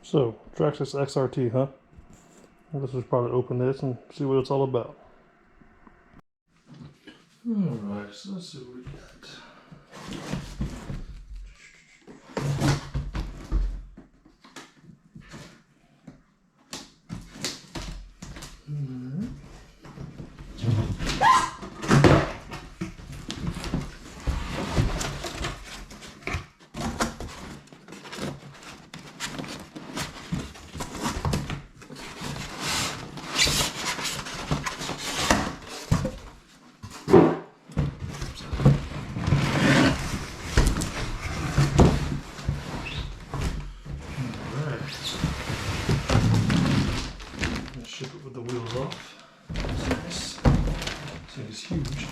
So, Traxxas XRT, huh? Let's just probably open this and see what it's all about. Alright, so let's see what we got. Ship it with the wheels off. That's nice. This thing is huge.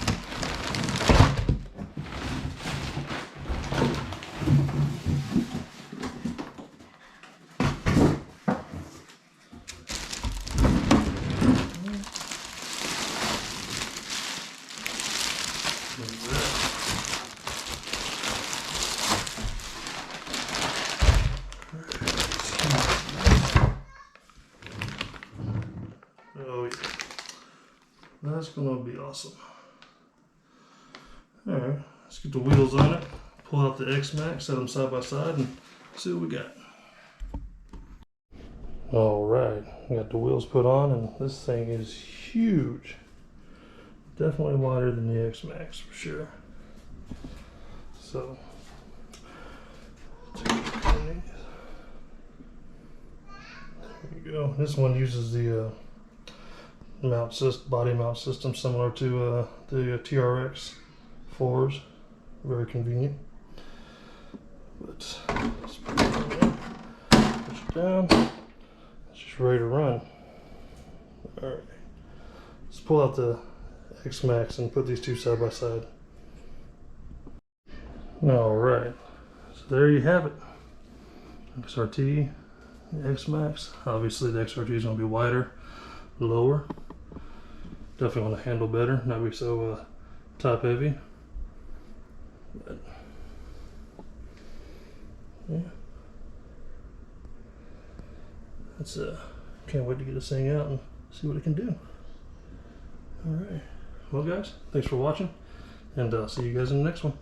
Oh yeah, that's gonna be awesome. All right, let's get the wheels on it, pull out the X-Max, set them side by side, and see what we got. All right, we got the wheels put on, and this thing is huge. Definitely wider than the X-Max for sure. So, there you go. This one uses the body mount system similar to the TRX 4s. Very convenient. But let's put it in there, push it down. It's just ready to run. Alright. Let's pull out the X-Max and put these two side by side. Alright. So there you have it. XRT, X-Max. Obviously the XRT is going to be wider, lower. Definitely want to handle better, not be so top heavy. But yeah, that's can't wait to get this thing out and see what it can do. All right, well guys, thanks for watching, and I'll see you guys in the next one.